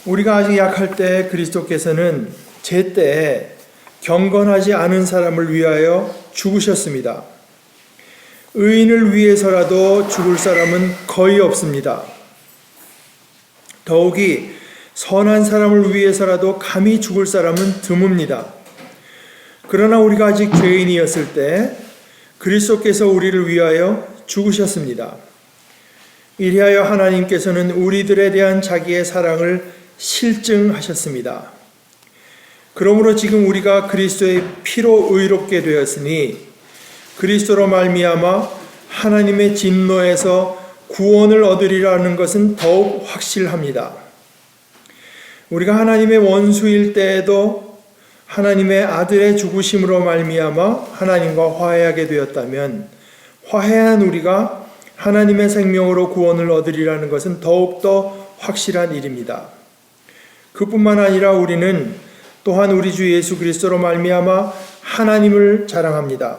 우리가 아직 약할 때 그리스도께서는 제때에 경건하지 않은 사람을 위하여 죽으셨습니다. 의인을 위해서라도 죽을 사람은 거의 없습니다. 더욱이 선한 사람을 위해서라도 감히 죽을 사람은 드뭅니다. 그러나 우리가 아직 죄인이었을 때 그리스도께서 우리를 위하여 죽으셨습니다. 이리하여 하나님께서는 우리들에 대한 자기의 사랑을 실증하셨습니다. 그러므로 지금 우리가 그리스도의 피로 의롭게 되었으니 그리스도로 말미암아 하나님의 진노에서 구원을 얻으리라는 것은 더욱 확실합니다. 우리가 하나님의 원수일 때에도 하나님의 아들의 죽으심으로 말미암아 하나님과 화해하게 되었다면 화해한 우리가 하나님의 생명으로 구원을 얻으리라는 것은 더욱더 확실한 일입니다. 그뿐만 아니라 우리는 또한 우리 주 예수 그리스도로 말미암아 하나님을 자랑합니다.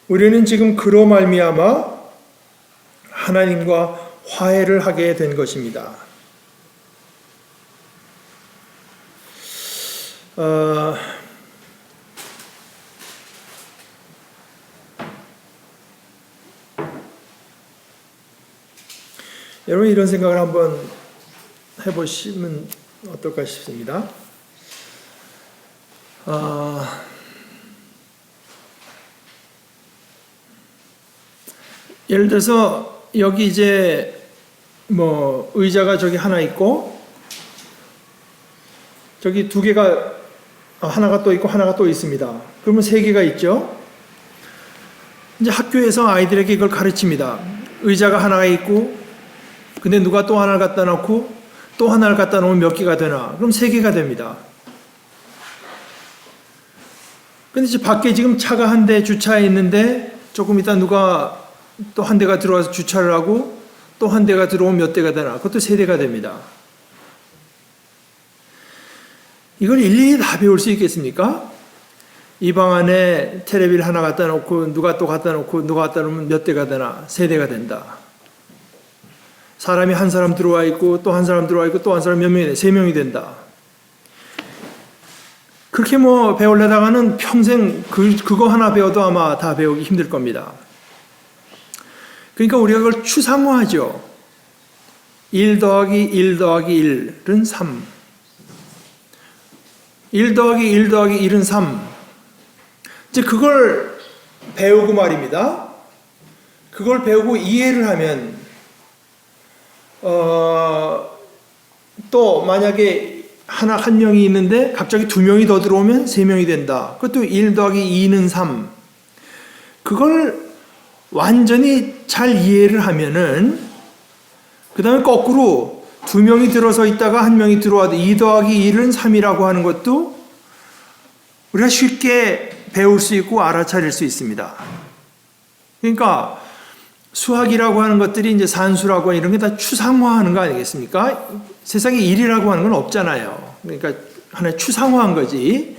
우리는 지금 그로 말미암아 하나님과 화해를 하게 된 것입니다. 여러분 이런 생각을 한번 해보시면 어떨까 싶습니다. 예를 들어서 여기 이제 뭐 의자가 저기 하나 있고 저기 두 개가 하나가 또 있고 하나가 또 있습니다. 그러면 세 개가 있죠. 이제 학교에서 아이들에게 이걸 가르칩니다. 의자가 하나가 있고 근데 누가 또 하나를 갖다 놓고 또 하나를 갖다 놓으면 몇 개가 되나? 그럼 세 개가 됩니다. 근데 이제 밖에 지금 차가 한 대 주차해 있는데 조금 있다 누가 또 한 대가 들어와서 주차를 하고 또 한 대가 들어오면 몇 대가 되나? 그것도 세 대가 됩니다. 이걸 일일이 다 배울 수 있겠습니까? 이 방 안에 텔레비를 하나 갖다 놓고 누가 또 갖다 놓고 누가 갖다 놓으면 몇 대가 되나? 세 대가 된다. 사람이 한 사람 들어와 있고 또 한 사람 들어와 있고 또 한 사람 몇 명이 돼? 세 명이 된다. 그렇게 뭐 배우려다가는 평생 그거 하나 배워도 아마 다 배우기 힘들 겁니다. 그러니까 우리가 그걸 추상화하죠. 1 더하기 1 더하기 1은 3. 1 더하기 1 더하기 1은 3. 이제 그걸 배우고 말입니다. 그걸 배우고 이해를 하면 또 만약에 한 명이 있는데 갑자기 두 명이 더 들어오면 세 명이 된다. 그것도 1 더하기 2는 3. 그걸 완전히 잘 이해를 하면은 그 다음에 거꾸로 두 명이 들어서 있다가 한 명이 들어와도 2 더하기 1은 3이라고 하는 것도 우리가 쉽게 배울 수 있고 알아차릴 수 있습니다. 그러니까 수학이라고 하는 것들이 이제 산수라고 하는 이런 게 다 추상화하는 거 아니겠습니까? 세상에 1이라고 하는 건 없잖아요. 그러니까 하나의 추상화한 거지.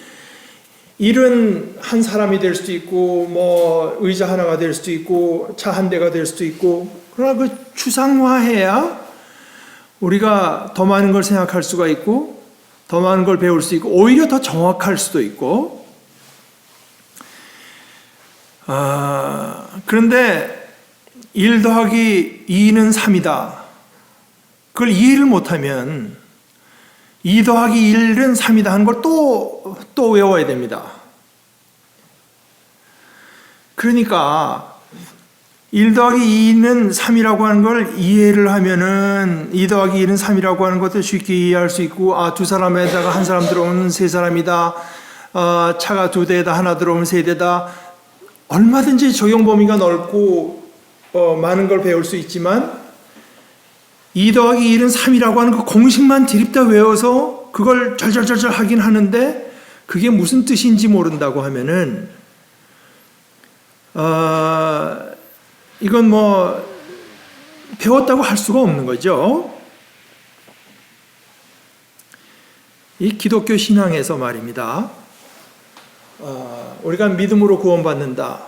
1은 한 사람이 될 수도 있고 뭐 의자 하나가 될 수도 있고 차 한 대가 될 수도 있고 그러나 그 추상화해야 우리가 더 많은 걸 생각할 수가 있고 더 많은 걸 배울 수 있고 오히려 더 정확할 수도 있고 그런데 1 더하기 2는 3이다. 그걸 이해를 못하면 2 더하기 1은 3이다 하는 걸 또 외워야 됩니다. 그러니까 1 더하기 2는 3이라고 하는 걸 이해를 하면은 2 더하기 1은 3이라고 하는 것도 쉽게 이해할 수 있고 두 사람에다가 한 사람 들어오면 세 사람이다. 차가 두 대에다 하나 들어오면 세 대다. 얼마든지 적용 범위가 넓고 많은 걸 배울 수 있지만 2 더하기 1은 3이라고 하는 그 공식만 드립다 외워서 그걸 절절절절 하긴 하는데 그게 무슨 뜻인지 모른다고 하면은 이건 뭐 배웠다고 할 수가 없는 거죠. 이 기독교 신앙에서 말입니다. 우리가 믿음으로 구원받는다.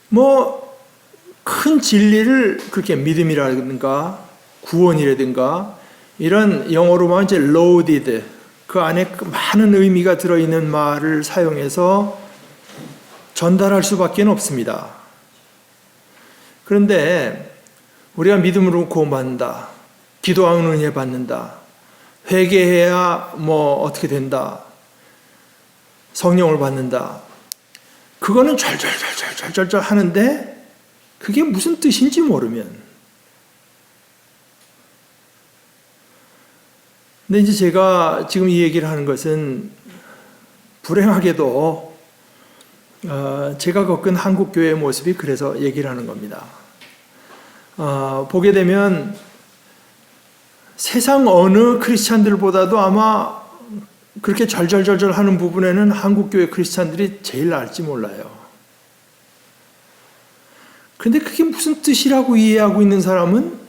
뭐 큰 진리를 그렇게 믿음이라든가 구원이라든가 이런 영어로 말하면 이제 loaded, 그 안에 많은 의미가 들어있는 말을 사용해서 전달할 수밖에 없습니다. 그런데 우리가 믿음으로 구원받는다, 기도하면 은혜 받는다, 회개해야 뭐 어떻게 된다, 성령을 받는다, 그거는 절절절절절절 하는데 그게 무슨 뜻인지 모르면. 근데 이제 제가 지금 이 얘기를 하는 것은 불행하게도 제가 겪은 한국교회의 모습이 그래서 얘기를 하는 겁니다. 보게 되면 세상 어느 크리스찬들보다도 아마 그렇게 절절절절 하는 부분에는 한국교회 크리스찬들이 제일 나을지 몰라요. 그런데 그게 무슨 뜻이라고 이해하고 있는 사람은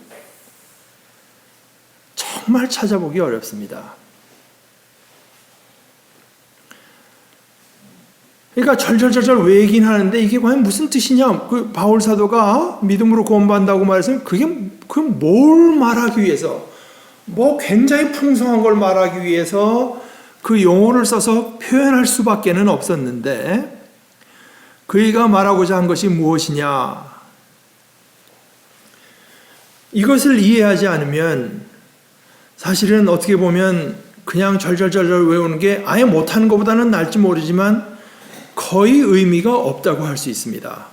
정말 찾아보기 어렵습니다. 그러니까 절절절절 외긴 하는데 이게 과연 무슨 뜻이냐? 그 바울 사도가 믿음으로 구원받는다고 말했으면 그게 뭘 말하기 위해서, 뭐 굉장히 풍성한 걸 말하기 위해서 그 용어를 써서 표현할 수밖에는 없었는데 그이가 말하고자 한 것이 무엇이냐? 이것을 이해하지 않으면 사실은 어떻게 보면 그냥 절절절절 외우는 게 아예 못하는 것보다는 나을지 모르지만 거의 의미가 없다고 할 수 있습니다.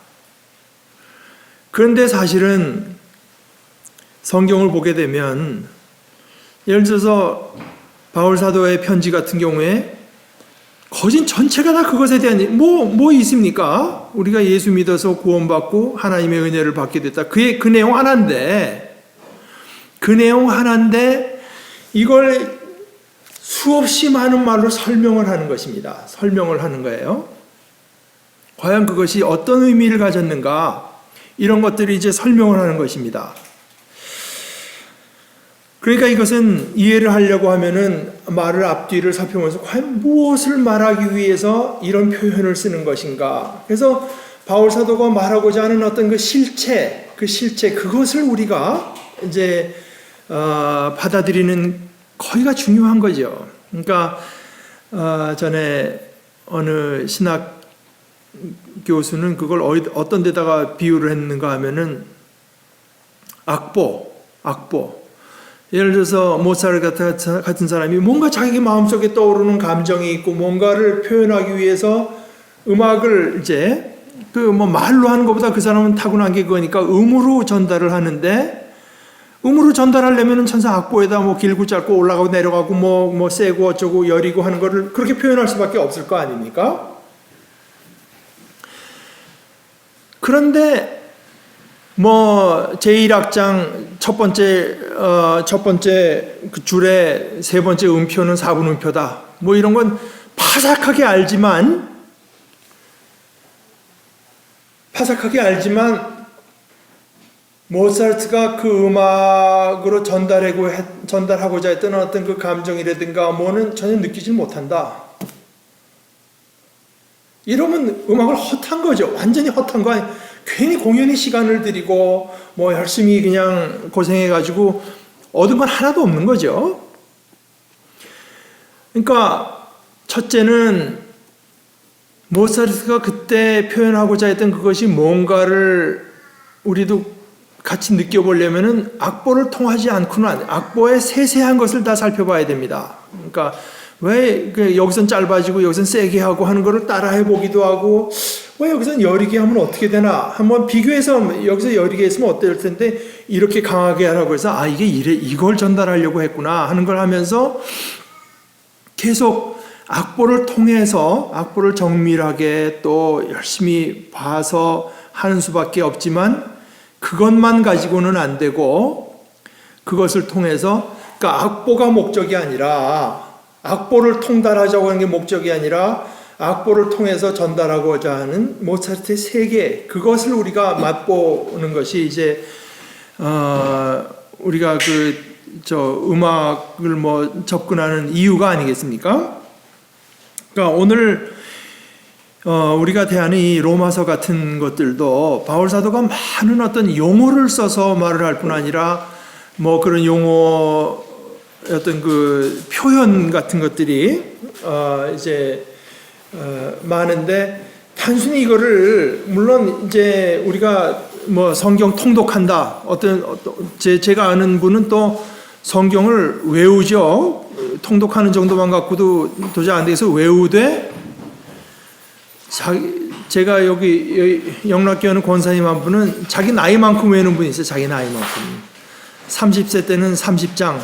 그런데 사실은 성경을 보게 되면 예를 들어서 바울 사도의 편지 같은 경우에 거진 전체가 다 그것에 대한 뭐 있습니까? 우리가 예수 믿어서 구원받고 하나님의 은혜를 받게 됐다. 그 내용 하나인데 이걸 수없이 많은 말로 설명을 하는 것입니다. 설명을 하는 거예요. 과연 그것이 어떤 의미를 가졌는가, 이런 것들이 이제 설명을 하는 것입니다. 그러니까 이것은 이해를 하려고 하면은 말을 앞뒤를 살펴보면서 과연 무엇을 말하기 위해서 이런 표현을 쓰는 것인가. 그래서 바울 사도가 말하고자 하는 어떤 그 실체, 그것을 우리가 이제 받아들이는 거기가 중요한 거죠. 그러니까 전에 어느 신학 교수는 그걸 어떤 데다가 비유를 했는가 하면은 악보. 예를 들어서 모차르트 같은 사람이 뭔가 자기 마음속에 떠오르는 감정이 있고 뭔가를 표현하기 위해서 음악을 이제 그 뭐 말로 하는 것보다 그 사람은 타고난 게 그거니까 음으로 전달을 하는데, 음으로 전달하려면은 천상 악보에다 뭐 길고 짧고 올라가고 내려가고 뭐 세고 어쩌고 여리고 하는 거를 그렇게 표현할 수밖에 없을 거 아닙니까? 그런데 뭐 제1악장 첫 번째 그 줄에 세 번째 음표는 4분 음표다. 뭐 이런 건 파삭하게 알지만 모차르트가 그 음악으로 전달하고자 했던 어떤 그 감정이라든가 뭐는 전혀 느끼지 못한다. 이러면 음악을 헛한 거죠. 완전히 헛한 거 아니에요. 괜히 공연에 시간을 들이고 뭐 열심히 그냥 고생해가지고 얻은 건 하나도 없는 거죠. 그러니까 첫째는 모차르트가 그때 표현하고자 했던 그것이 뭔가를 우리도 같이 느껴보려면은 악보를 통하지 않고는 악보의 세세한 것을 다 살펴봐야 됩니다. 그러니까 왜 여기선 짧아지고 여기선 세게 하고 하는 거를 따라해 보기도 하고, 왜 여기선 여리게 하면 어떻게 되나 한번 비교해서 여기서 여리게 했으면 어떨 텐데 이렇게 강하게 하라고 해서 이게 이걸 전달하려고 했구나 하는 걸 하면서 계속 악보를 통해서 악보를 정밀하게 또 열심히 봐서 하는 수밖에 없지만 그것만 가지고는 안 되고 그것을 통해서, 그러니까 악보가 목적이 아니라, 악보를 통달하자고 하는 게 목적이 아니라 악보를 통해서 전달하고자 하는 모차르트의 세계, 그것을 우리가 맛보는 것이 이제 우리가 음악을 뭐 접근하는 이유가 아니겠습니까? 그러니까 오늘 우리가 대하는 이 로마서 같은 것들도 바울 사도가 많은 어떤 용어를 써서 말을 할 뿐 아니라 뭐 그런 용어 어떤 그 표현 같은 것들이 이제 많은데 단순히 이거를 물론 이제 우리가 뭐 성경 통독한다 제가 아는 분은 또 성경을 외우죠. 통독하는 정도만 갖고도 도저히 안 돼서 외우되 제가 여기 영락교회는 권사님 한 분은 자기 나이만큼 외우는 분이 있어요. 자기 나이만큼 30세 때는 30장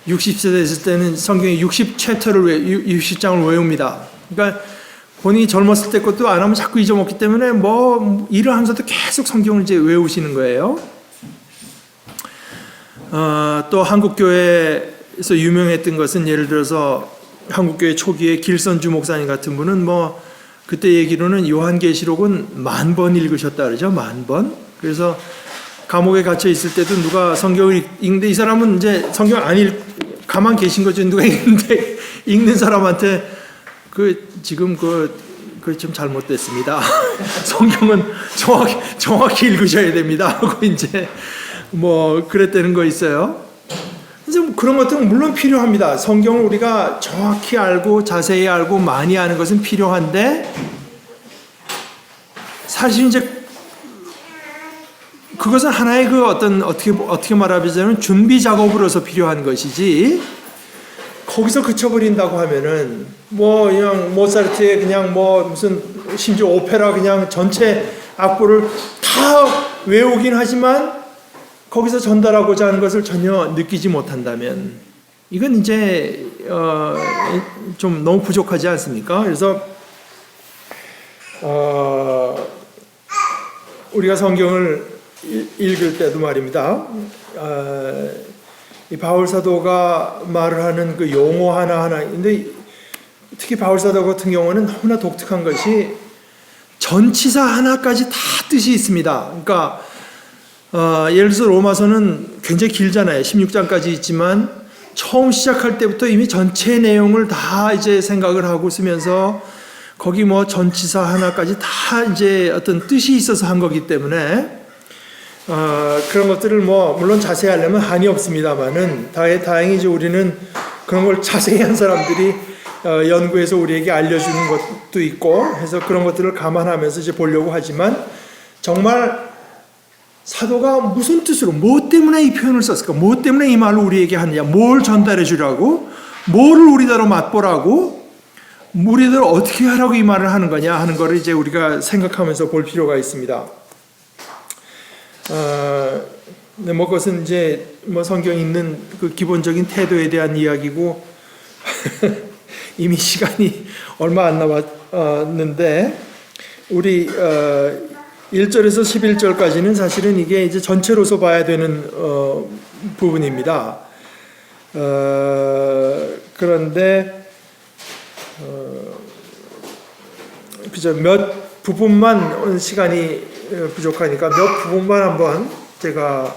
60세 됐을 때는 성경의 60장을 외웁니다. 그러니까 본인이 젊었을 때 것도 안 하면 자꾸 잊어먹기 때문에 뭐 일을 하면서도 계속 성경을 이제 외우시는 거예요. 또 한국교회에서 유명했던 것은 예를 들어서 한국교회 초기에 길선주 목사님 같은 분은 뭐 그때 얘기로는 요한계시록은 10,000번 읽으셨다 그러죠. 10,000번. 그래서 감옥에 갇혀 있을 때도 누가 성경을 읽는데 이 사람은 이제 성경 가만 계신 거죠. 누가 읽는데 읽는 사람한테 지금 좀 잘못됐습니다. 성경은 정확히 읽으셔야 됩니다. 하고 이제 뭐 그랬다는 거 있어요. 그래서 그런 것들은 물론 필요합니다. 성경을 우리가 정확히 알고 자세히 알고 많이 아는 것은 필요한데 사실 이제 그것은 하나의 어떻게 말하자면 준비 작업으로서 필요한 것이지 거기서 그쳐버린다고 하면은 뭐 그냥 모차르트의 그냥 뭐 무슨 심지어 오페라 그냥 전체 악보를 다 외우긴 하지만 거기서 전달하고자 하는 것을 전혀 느끼지 못한다면 이건 이제 좀 너무 부족하지 않습니까? 그래서 우리가 성경을 읽을 때도 말입니다. 이 바울 사도가 말을 하는 그 용어 하나하나, 근데 특히 바울 사도 같은 경우는 너무나 독특한 것이 전치사 하나까지 다 뜻이 있습니다. 그러니까 예를 들어서 로마서는 굉장히 길잖아요. 16장까지 있지만 처음 시작할 때부터 이미 전체 내용을 다 이제 생각을 하고 쓰면서 거기 뭐 전치사 하나까지 다 이제 어떤 뜻이 있어서 한 거기 때문에 그런 것들을 뭐 물론 자세히 하려면 한이 없습니다만은 다행히 이제 우리는 그런 걸 자세히 한 사람들이 연구해서 우리에게 알려주는 것도 있고 해서 그런 것들을 감안하면서 이제 보려고 하지만 정말 사도가 무슨 뜻으로 뭐 때문에 이 표현을 썼을까? 뭐 때문에 이 말을 우리에게 하느냐? 뭘 전달해 주라고? 뭐를 우리대로 맛보라고? 우리대로 어떻게 하라고 이 말을 하는 거냐 하는 것을 이제 우리가 생각하면서 볼 필요가 있습니다. 뭐 그것은 이제 뭐 성경 읽는 그 기본적인 태도에 대한 이야기고 이미 시간이 얼마 안 남았는데 우리 1절에서 11절까지는 사실은 이게 이제 전체로서 봐야 되는 부분입니다. 그런데 그저 몇 부분만 시간이 부족하니까 몇 부분만 한번 제가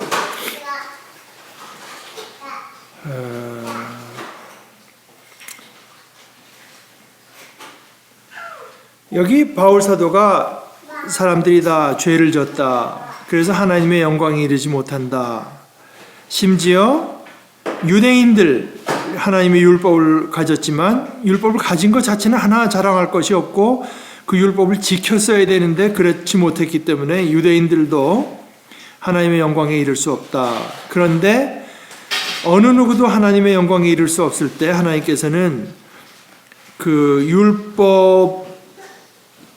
여기 바울 사도가 사람들이 다 죄를 졌다. 그래서 하나님의 영광에 이르지 못한다. 심지어 유대인들 하나님의 율법을 가졌지만 율법을 가진 것 자체는 하나 자랑할 것이 없고 그 율법을 지켰어야 되는데 그렇지 못했기 때문에 유대인들도 하나님의 영광에 이를 수 없다. 그런데 어느 누구도 하나님의 영광에 이를 수 없을 때 하나님께서는 그 율법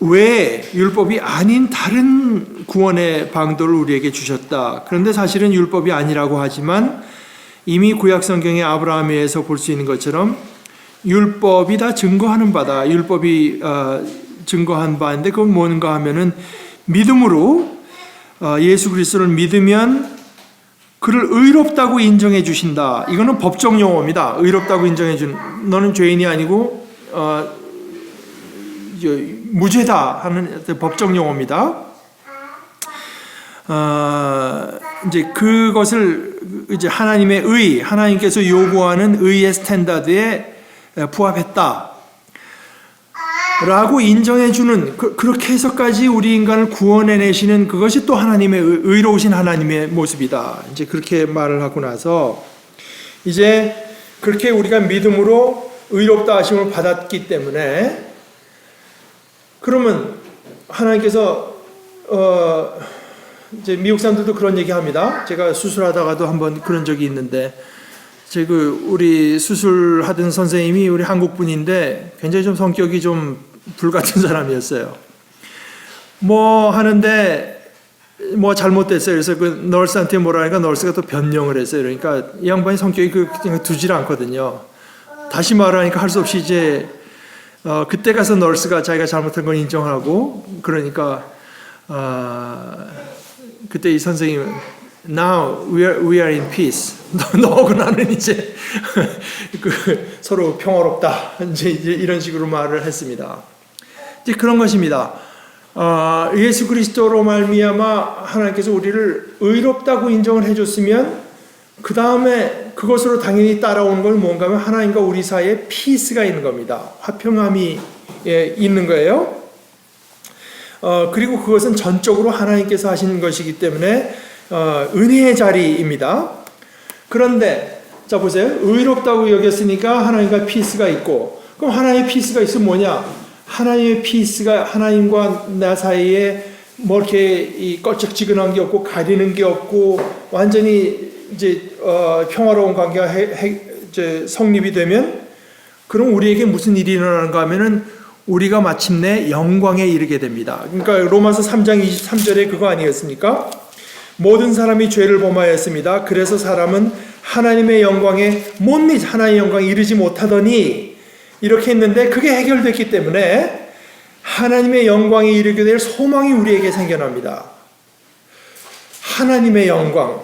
외에 율법이 아닌 다른 구원의 방도를 우리에게 주셨다. 그런데 사실은 율법이 아니라고 하지만 이미 구약 성경의 아브라함에 의해서 볼 수 있는 것처럼 율법이 다 증거하는 바다. 율법이 증거한 바인데 그건 뭔가 하면은 믿음으로 예수 그리스도를 믿으면 그를 의롭다고 인정해 주신다. 이거는 법적 용어입니다. 의롭다고 인정해 준 너는 죄인이 아니고 무죄다 하는 법적 용어입니다. 이제 그것을 이제 하나님의 의, 하나님께서 요구하는 의의 스탠다드에 부합했다. 라고 인정해주는 그렇게 해서까지 우리 인간을 구원해내시는 그것이 또 하나님의 의로우신 하나님의 모습이다. 이제 그렇게 말을 하고 나서 이제 그렇게 우리가 믿음으로 의롭다 하심을 받았기 때문에 그러면 하나님께서 이제 미국 사람들도 그런 얘기합니다. 제가 수술하다가도 한번 그런 적이 있는데 우리 수술하던 선생님이 우리 한국 분인데 굉장히 좀 성격이 좀 불같은 사람이었어요. 뭐 하는데 뭐 잘못됐어요. 그래서 그 널스한테 뭐라 하니까 널스가 또 변명을 했어요. 그러니까 이 양반이 성격이 그냥 두질 않거든요. 다시 말하니까 할 수 없이 이제 그때 가서 널스가 자기가 잘못한 걸 인정하고 그러니까 그때 이 선생님은 Now we are in peace. 너하고 나는 이제 서로 평화롭다. 이제 이런 식으로 말을 했습니다. 이제 그런 것입니다. 예수 그리스도로 말미암아 하나님께서 우리를 의롭다고 인정을 해줬으면 그 다음에 그것으로 당연히 따라오는 건 뭔가 하면 하나님과 우리 사이에 피스가 있는 겁니다. 화평함이 있는 거예요. 그리고 그것은 전적으로 하나님께서 하시는 것이기 때문에 은혜의 자리입니다. 그런데 자 보세요. 의롭다고 여겼으니까 하나님과 피스가 있고 그럼 하나님의 피스가 있으면 뭐냐? 하나님의 피스가 하나님과 나 사이에 뭐 이렇게 이 껄쩍지근한 게 없고 가리는 게 없고 완전히 이제 평화로운 관계가 이제 성립이 되면 그럼 우리에게 무슨 일이 일어나는가 하면은 우리가 마침내 영광에 이르게 됩니다. 그러니까 로마서 3장 23절에 그거 아니었습니까? 모든 사람이 죄를 범하였습니다. 그래서 사람은 하나님의 영광에 하나님의 영광에 이르지 못하더니 이렇게 했는데 그게 해결됐기 때문에 하나님의 영광에 이르게 될 소망이 우리에게 생겨납니다. 하나님의 영광에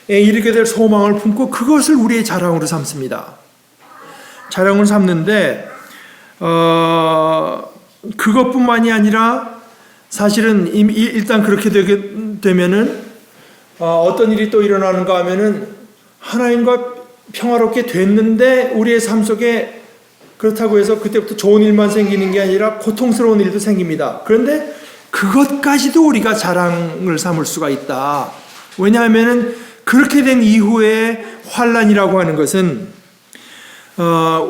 이르게 될 소망을 품고 그것을 우리의 자랑으로 삼습니다. 자랑을 삼는데 그것뿐만이 아니라 사실은 일단 그렇게 되면은 어떤 일이 또 일어나는가 하면은 하나님과 평화롭게 됐는데 우리의 삶 속에 그렇다고 해서 그때부터 좋은 일만 생기는 게 아니라 고통스러운 일도 생깁니다. 그런데 그것까지도 우리가 자랑을 삼을 수가 있다. 왜냐하면은 그렇게 된 이후에 환난이라고 하는 것은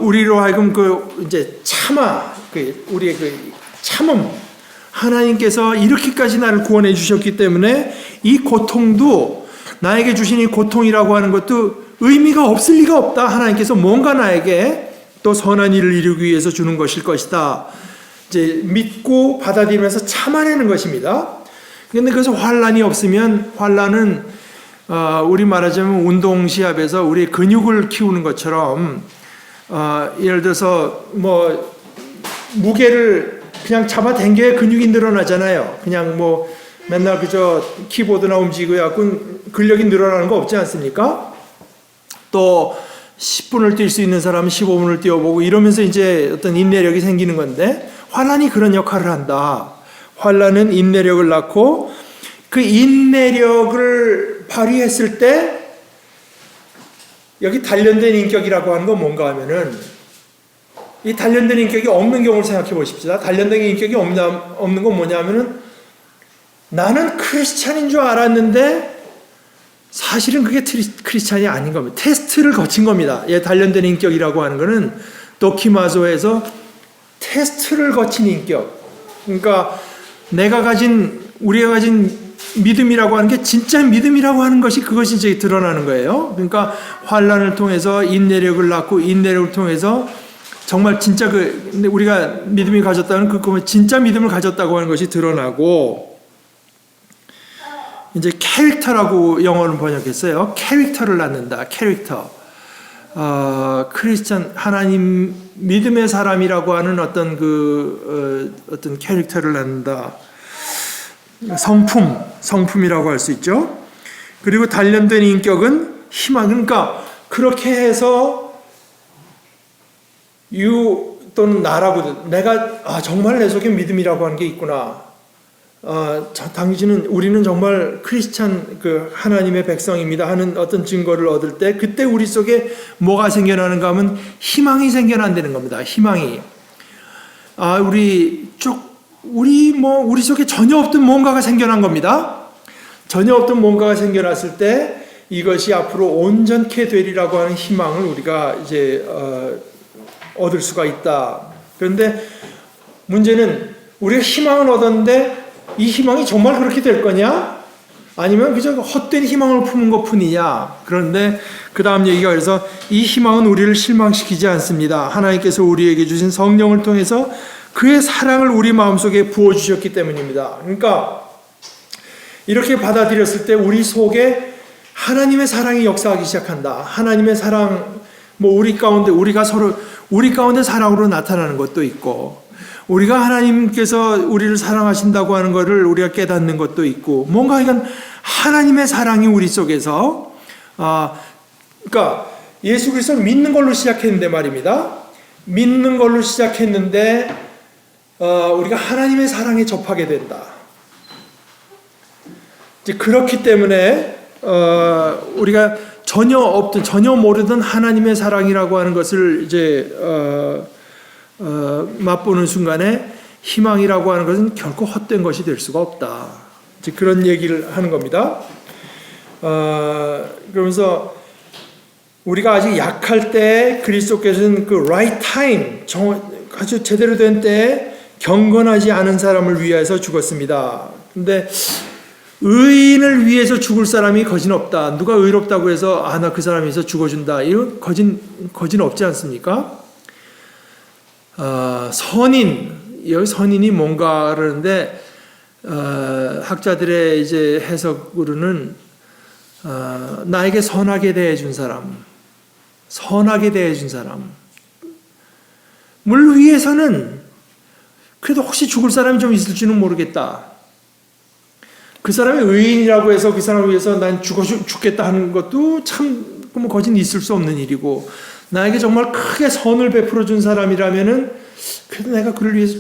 우리로 하여금 이제 우리의 참음 하나님께서 이렇게까지 나를 구원해 주셨기 때문에 이 고통도 나에게 주신 이 고통이라고 하는 것도 의미가 없을 리가 없다. 하나님께서 뭔가 나에게 또 선한 일을 이루기 위해서 주는 것일 것이다. 이제 믿고 받아들이면서 참아내는 것입니다. 그런데 그래서 환난이 없으면 환난은 우리 말하자면 운동 시합에서 우리 근육을 키우는 것처럼 예를 들어서 뭐 무게를 그냥 잡아당겨야 근육이 늘어나잖아요. 그냥 뭐 맨날 그저 키보드나 움직이고 해갖고 근력이 늘어나는 거 없지 않습니까? 또 10분을 뛸 수 있는 사람은 15분을 뛰어보고 이러면서 이제 어떤 인내력이 생기는 건데 환난이 그런 역할을 한다. 환난은 인내력을 낳고 그 인내력을 발휘했을 때 여기 단련된 인격이라고 하는 건 뭔가 하면은 이 단련된 인격이 없는 경우를 생각해 보십시다. 단련된 인격이 없는 건 뭐냐 하면은 나는 크리스찬인 줄 알았는데 사실은 그게 크리스찬이 아닌 겁니다. 테스트를 거친 겁니다. 단련된 인격이라고 하는 거는 도키마조에서 테스트를 거친 인격. 그러니까 우리가 가진 믿음이라고 하는 게 진짜 믿음이라고 하는 것이 그것이 이제 드러나는 거예요. 그러니까 환난을 통해서 인내력을 낳고 인내력을 통해서 정말 진짜 우리가 믿음이 가졌다는 그 진짜 믿음을 가졌다고 하는 것이 드러나고 이제 캐릭터라고 영어는 번역했어요. 캐릭터를 낳는다. 캐릭터. 크리스천 하나님 믿음의 사람이라고 하는 어떤 어떤 캐릭터를 낳는다. 성품이라고 할 수 있죠. 그리고 단련된 인격은 희망. 그러니까 그렇게 해서 또는 나라고 내가 정말 내 속에 믿음이라고 하는 게 있구나. 당신은 우리는 정말 크리스찬 하나님의 백성입니다 하는 어떤 증거를 얻을 때 그때 우리 속에 뭐가 생겨나는가 하면 희망이 생겨난다는 겁니다. 희망이. 우리 속에 전혀 없던 뭔가가 생겨난 겁니다. 전혀 없던 뭔가가 생겨났을 때 이것이 앞으로 온전케 되리라고 하는 희망을 우리가 이제 얻을 수가 있다. 그런데 문제는 우리가 희망을 얻었는데 이 희망이 정말 그렇게 될 거냐? 아니면 그저 헛된 희망을 품은 것 뿐이냐? 그런데 그 다음 얘기가 그래서 이 희망은 우리를 실망시키지 않습니다. 하나님께서 우리에게 주신 성령을 통해서 그의 사랑을 우리 마음속에 부어주셨기 때문입니다. 그러니까 이렇게 받아들였을 때 우리 속에 하나님의 사랑이 역사하기 시작한다. 하나님의 사랑, 우리 가운데 사랑으로 나타나는 것도 있고, 우리가 하나님께서 우리를 사랑하신다고 하는 것을 우리가 깨닫는 것도 있고, 뭔가 이건 하나님의 사랑이 우리 속에서, 그러니까 예수 그리스도를 믿는 걸로 시작했는데 말입니다. 믿는 걸로 시작했는데, 우리가 하나님의 사랑에 접하게 된다. 이제 그렇기 때문에, 우리가 전혀 모르던 하나님의 사랑이라고 하는 것을 이제, 맛보는 순간에 희망이라고 하는 것은 결코 헛된 것이 될 수가 없다. 이제 그런 얘기를 하는 겁니다. 그러면서 우리가 아직 약할 때 그리스도께서는 그 right time, 아주 제대로 된 때에 경건하지 않은 사람을 위해서 죽었습니다. 근데 의인을 위해서 죽을 사람이 거진 없다. 누가 의롭다고 해서 나 그 사람이 있어 죽어준다. 이런 거진 없지 않습니까? 여기 선인이 뭔가 그러는데 학자들의 이제 해석으로는 나에게 선하게 대해준 사람, 물 위에서는 그래도 혹시 죽을 사람이 좀 있을지는 모르겠다. 그 사람이 의인이라고 해서 그 사람을 위해서 난 죽겠다 하는 것도 참 거진 있을 수 없는 일이고, 나에게 정말 크게 선을 베풀어 준 사람이라면은 그래도 내가 그를 위해서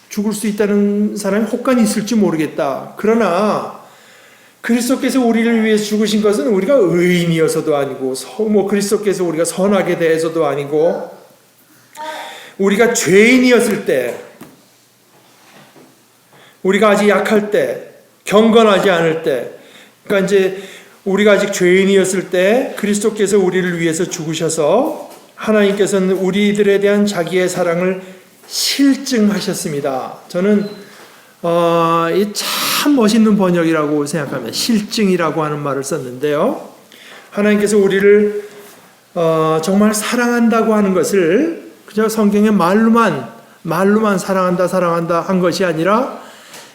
죽을 수 있다는 사람이 혹간 있을지 모르겠다. 그러나 그리스도께서 우리를 위해서 죽으신 것은 우리가 의인이어서도 아니고, 그리스도께서 우리가 선하게 대해서도 아니고, 우리가 죄인이었을 때, 우리가 아직 약할 때, 경건하지 않을 때, 그러니까 이제 우리가 아직 죄인이었을 때 그리스도께서 우리를 위해서 죽으셔서 하나님께서는 우리들에 대한 자기의 사랑을 실증하셨습니다. 저는 이 참 멋있는 번역이라고 생각합니다. 실증이라고 하는 말을 썼는데요. 하나님께서 우리를 정말 사랑한다고 하는 것을 그저 성경의 말로만 사랑한다 한 것이 아니라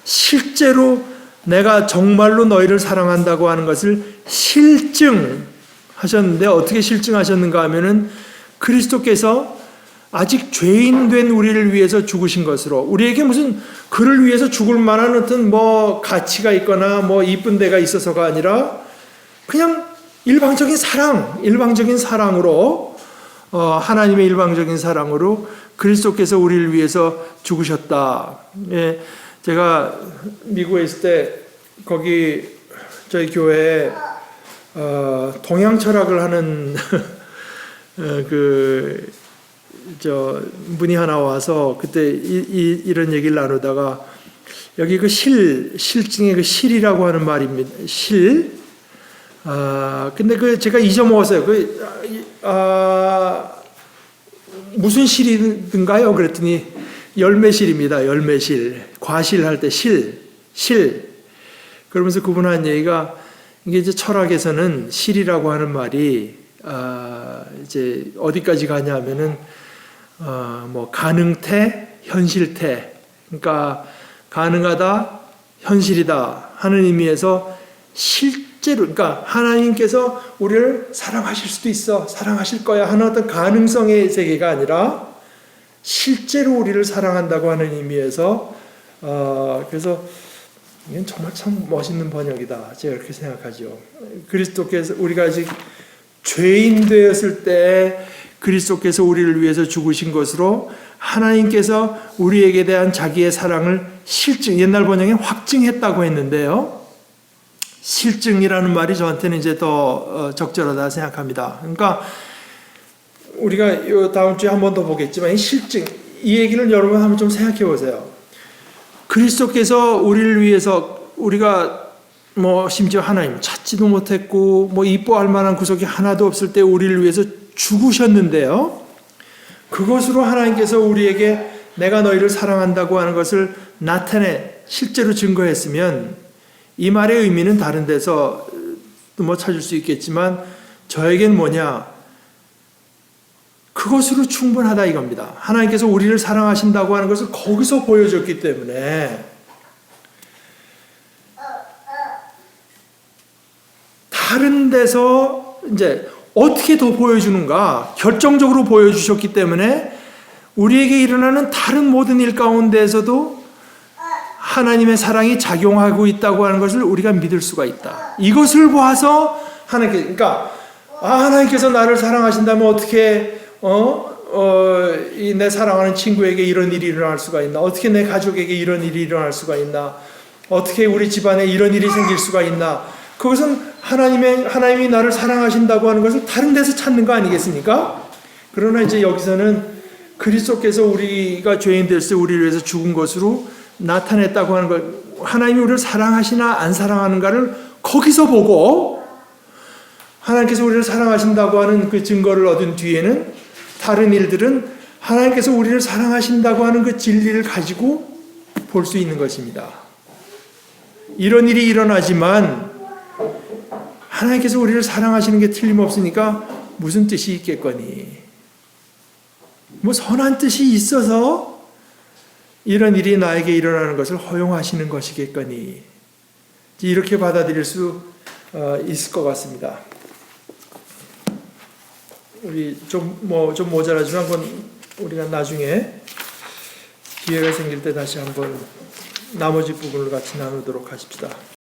실제로 내가 정말로 너희를 사랑한다고 하는 것을 실증하셨는데, 어떻게 실증하셨는가 하면은 그리스도께서 아직 죄인 된 우리를 위해서 죽으신 것으로, 우리에게 무슨 그를 위해서 죽을 만한 어떤 가치가 있거나 이쁜 데가 있어서가 아니라 그냥 일방적인 사랑으로, 하나님의 일방적인 사랑으로 그리스도께서 우리를 위해서 죽으셨다. 예. 제가 미국에 있을 때 거기 저희 교회에 동양 철학을 하는 분이 하나 와서 그때 이런 얘기를 나누다가, 여기 그 실증의 그 실이라고 하는 말입니다. 근데 제가 잊어먹었어요. 무슨 실이든가요? 그랬더니 열매실입니다. 열매실. 과실할 때 실. 그러면서 그분 한 얘기가, 이게 이제 철학에서는 실이라고 하는 말이 이제 어디까지 가냐면은 가능태, 현실태. 그러니까 가능하다, 현실이다 하는 의미에서 실제로, 그러니까 하나님께서 우리를 사랑하실 수도 있어, 사랑하실 거야 하는 어떤 가능성의 세계가 아니라 실제로 우리를 사랑한다고 하는 의미에서, 그래서 이건 정말 참 멋있는 번역이다, 제가 그렇게 생각하죠. 그리스도께서, 우리가 아직 죄인 되었을 때 그리스도께서 우리를 위해서 죽으신 것으로 하나님께서 우리에게 대한 자기의 사랑을 옛날 번역에 확증했다고 했는데요, 실증이라는 말이 저한테는 이제 더 적절하다 생각합니다. 그러니까 우리가 이 다음 주에 한 번 더 보겠지만, 이 실증, 이 얘기를 여러분 한번 좀 생각해 보세요. 그리스도께서 우리를 위해서 우리가 뭐 심지어 하나님 찾지도 못했고 뭐 이뻐할 만한 구석이 하나도 없을 때 우리를 위해서 죽으셨는데요. 그것으로 하나님께서 우리에게 내가 너희를 사랑한다고 하는 것을 나타내 실제로 증거했으면 이 말의 의미는 다른 데서 뭐 찾을 수 있겠지만 저에겐 뭐냐? 그것으로 충분하다 이겁니다. 하나님께서 우리를 사랑하신다고 하는 것을 거기서 보여줬기 때문에 다른 데서 이제 어떻게 더 보여주는가 결정적으로 보여주셨기 때문에 우리에게 일어나는 다른 모든 일 가운데에서도 하나님의 사랑이 작용하고 있다고 하는 것을 우리가 믿을 수가 있다. 이것을 보아서 하나님께서 나를 사랑하신다면 어떻게 내 사랑하는 친구에게 이런 일이 일어날 수가 있나? 어떻게 내 가족에게 이런 일이 일어날 수가 있나? 어떻게 우리 집안에 이런 일이 생길 수가 있나? 그것은 하나님이 나를 사랑하신다고 하는 것을 다른 데서 찾는 거 아니겠습니까? 그러나 이제 여기서는 그리스도께서 우리가 죄인 됐을 때 우리를 위해서 죽은 것으로 나타냈다고 하는 것, 하나님이 우리를 사랑하시나 안 사랑하는가를 거기서 보고 하나님께서 우리를 사랑하신다고 하는 그 증거를 얻은 뒤에는 다른 일들은 하나님께서 우리를 사랑하신다고 하는 그 진리를 가지고 볼 수 있는 것입니다. 이런 일이 일어나지만 하나님께서 우리를 사랑하시는 게 틀림없으니까 무슨 뜻이 있겠거니? 뭐 선한 뜻이 있어서 이런 일이 나에게 일어나는 것을 허용하시는 것이겠거니? 이렇게 받아들일 수 있을 것 같습니다. 우리 좀 모자라지만 한번 우리가 나중에 기회가 생길 때 다시 한번 나머지 부분을 같이 나누도록 하십시다.